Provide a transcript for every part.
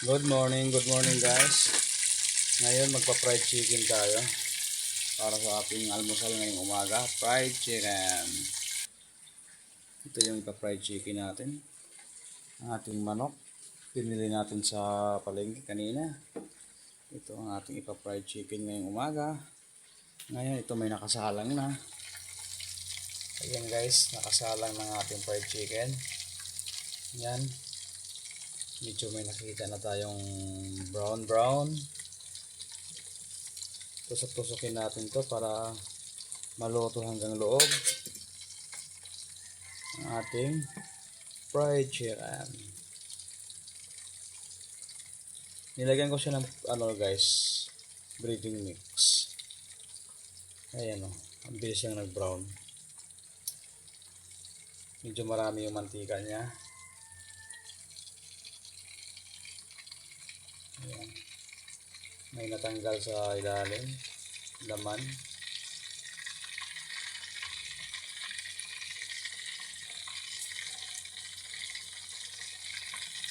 Good morning guys. Ngayon magpa-fried chicken tayo para sa ating almusal ngayong umaga. Fried chicken. Ito yung ipa-fried chicken natin. Ang ating manok. Pinili natin sa palengke kanina. Ito ang ating ipa-fried chicken ngayong umaga. Ngayon ito may nakasalang na. Ayan guys, nakasalang ng ating fried chicken. Yan. Medyo may nakita na tayong brown. Tusok-tusokin natin to para maluto hanggang loob ang ating fried chicken. Nilagyan ko siya ng guys, breading mix. Ayan ang bilis siyang nag-brown. Medyo marami yung mantika niya. Ayan. May natanggal sa ilalim, laman.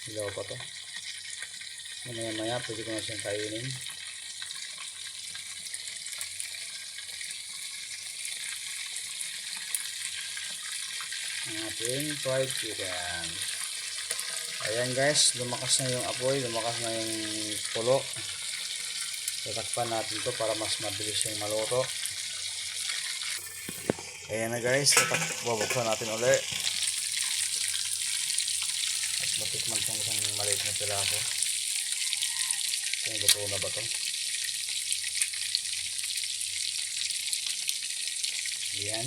Hilaw pa to. Maya pwede ko na siyang kainin. Ang ating fried chicken. Ayan guys, lumakas na yung apoy, lumakas na yung pulo. Tatakpan natin to para mas mabilis yung maluto. Ayan na guys, bubuksan natin ulit. At matikman itong isang maliit na piraso. Kung luto na ba to? Ayan.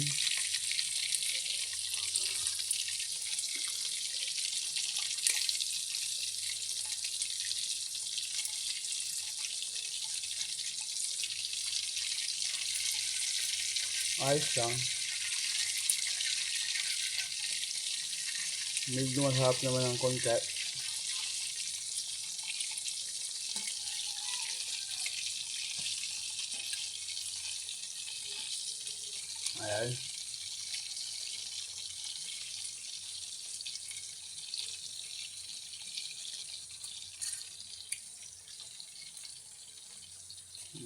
Ayos lang. Medyo masarap naman ang konti. Ayan.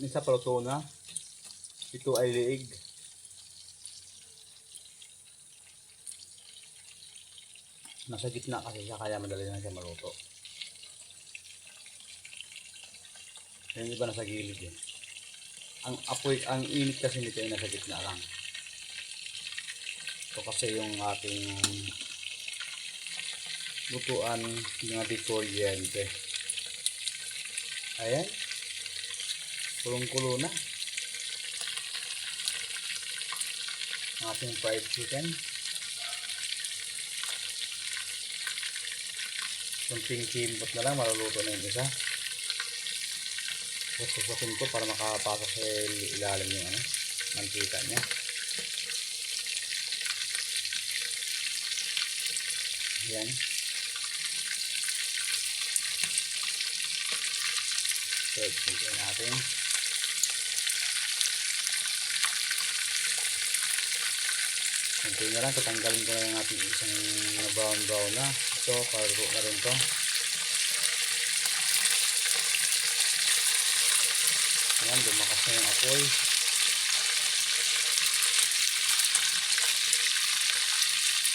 Isa paluto na. Ito ay liig. Nasa gitna kasi siya kaya madali na siya maluto. Yung iba nasa gilid eh. Ang apoy, ang init kasi nito ay nasa gitna lang. Ito kasi yung ating lutuan ng ating kuryente. Ayan. Kulong-kulo na. Ang ating fried chicken. Kunting kimbot na lang, maluluto na yung isa. Susukin ko para makapasok sa ilalim yung mantika niya. Yan. Chicken natin. Kunti na lang, tatanggalin ko na yung ating isang brown na. Ito, paluto na rin to. Ayan, lumakas na yung apoy.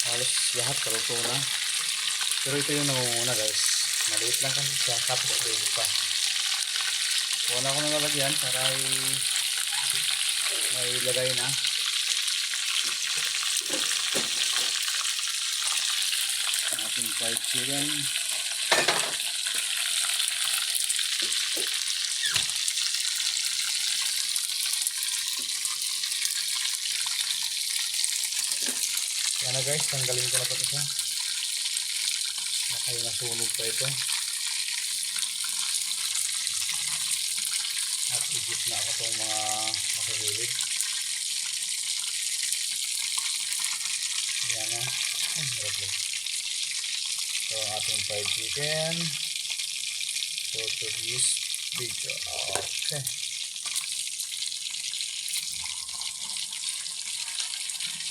Halos lahat paluto na. Pero ito yung nangunguna guys. Maliit lang kasi siya, tapos baby pa. Kuha na ako ng lalagyan para may lagay na. Ang ating fried chicken. Yan na guys, tanggalin ko na ito isa. Baka yung nasunog pa ito. At igit na ako itong mga makagilid. Yan na. Hirap lang. So, ating fried chicken. So, to this video. Okay.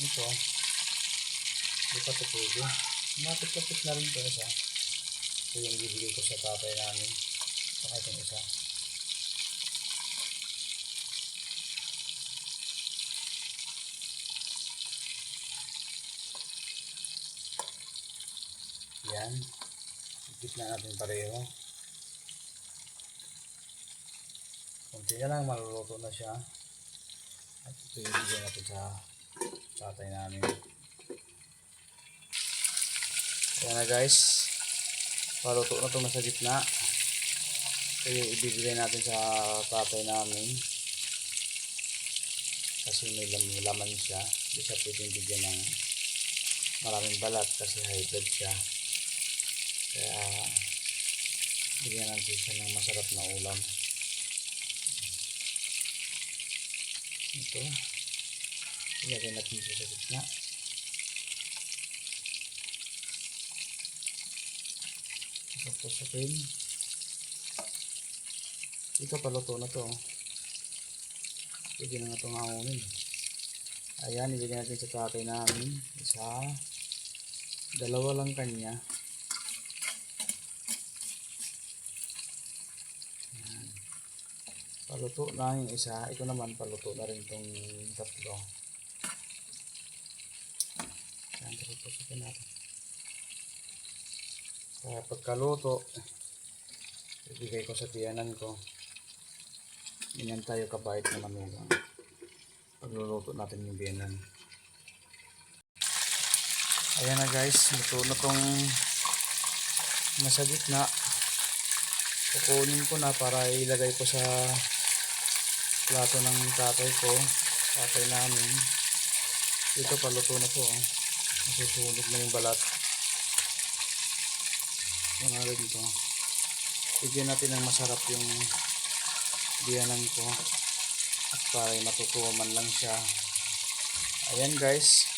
Ito. Hindi pa ito pwede. Matipapit na rin ito isa. Ito yung bibigay ko sa tatay namin. Saka itong isa. Yan. Ikit na natin pareho. Kunti na lang, maluluto na siya. At ito yung bigyan natin sa tatay namin. Ayan na guys. Paluto na ito, nasa gitna. Ito yung ibibigay natin sa tatay namin. Kasi may laman siya. Hindi siya pwedeng bigyan ng maraming balat kasi high blood siya. Kaya bigyan natin siya ng masarap na ulam. Ito. Ilagay natin siya sa gitna. Tusok-tusokin. Ito paluto na to. Pwede na nga itong hangunin. Ayan, ibigay natin sa tatay namin. Isa. Dalawa lang kanya. Ayan. Paluto na yung isa. Ito naman paluto na rin itong tatlo. Ayan, tusok-tusokin natin. Kaya pagkaluto, ibigay ko sa tiyanan ko. Ganyan tayo kabait na manugang. Pagluluto natin yung biyanan. Ayan na guys, luto na tong nasa gitna. Kukunin ko na para ilagay ko sa plato ng tatay ko. Tatay namin. Ito paluto na po. Nasusunog na yung balat. Ano rin ito. Bigyan natin ng masarap yung biyanan ko. At para matutuwa man lang siya. Ayan guys.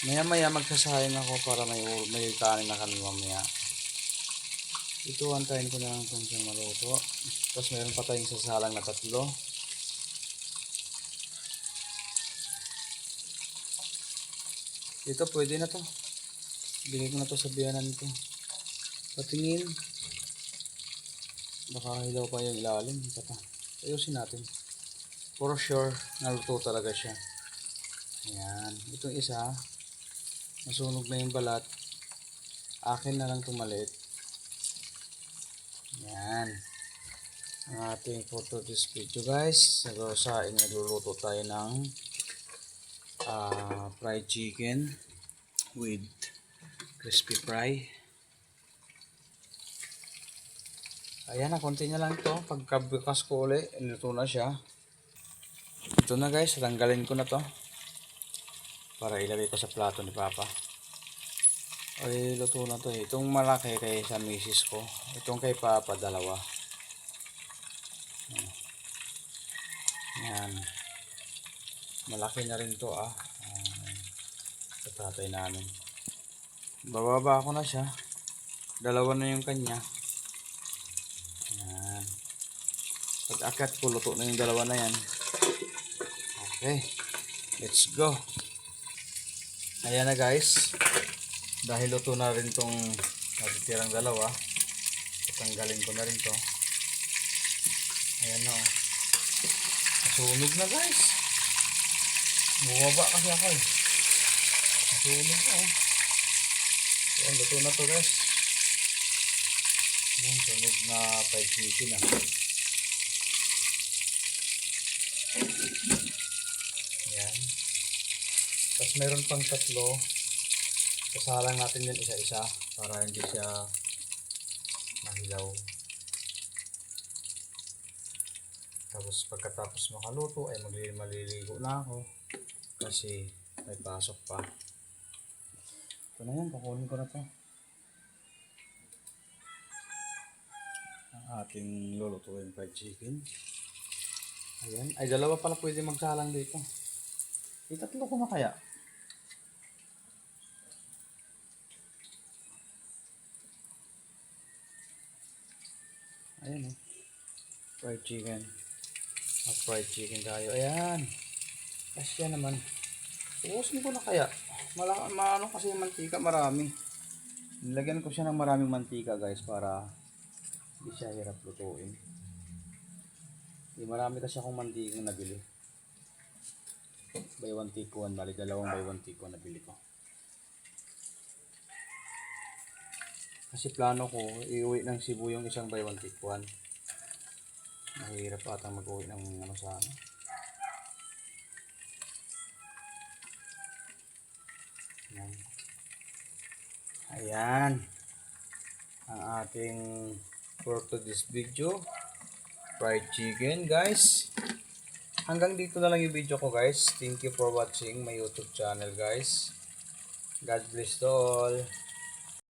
Maya maya magsasayang ako para may kanin na kami mamaya. Ito antayin ko na lang itong siyang maluto. Tapos meron pa tayong sasalang na tatlo. Ito pwede na to. Bigay ko na to sa biyanan ko. Patingin. Baka hilaw pa yung ilalim. Ayusin natin. For sure, naluto talaga siya. Ayan. Itong isa, nasunog na yung balat. Akin na lang itong maliit. Ayan. Ang ating for this video guys. Nagluluto tayo ng fried chicken with crispy fry. Ayan na, konti na lang to. Pagkabukas ko ulit, niluto na siya. Ito na guys, tanggalin ko na to. Para ilagay ko sa plato ni Papa. Ay, luto na to eh. Itong malaki kay sa misis ko. Itong kay Papa, dalawa. Ayan. Malaki na rin to sa tatay namin. Bababa ko na siya. Dalawa na yung kanya. Ayan. Pag-akat ko, luto na yung dalawa na yan. Okay. Let's go. Ayan na guys. Dahil luto na rin tong natitirang dalawa, tatanggalin ko na rin to. Ayan na oh. Nasunog na guys. Bumaba kasi ako eh. Nasunog na oh. Ayan, luto na to guys. Ayan, sunog na fried chicken ah. Ayan. Tapos meron pang tatlo. Sasalang natin yan isa-isa para hindi siya mahilaw. Tapos pagkatapos makaluto ay maliligo na ako kasi may pasok pa. Ito na yan, kukunin ko na to. Ang ating lulutuin fried chicken. Ayan, ay dalawa pala pwede magsalang dito. Itatlo ko na kaya. Ayan oh. Fried chicken. Fried chicken tayo. Ayan. Kasya naman. Ubusin ko na kaya. Maano kasi yung mantika marami. Nilagyan ko siya ng maraming mantika guys para hindi siya hirap lutuin. Marami kasi akong mantikang nabili. Buy one take one, bali dalawang buy one take one nabili ko. Kasi plano ko, iuwi ng Cebu yung isang buy one take one. Mahirap atang mag-uwi ng ano sa ano. Ayan. Ayan. Ang ating for today's video. Fried chicken guys. Hanggang dito na lang yung video ko guys. Thank you for watching my YouTube channel guys. God bless to all.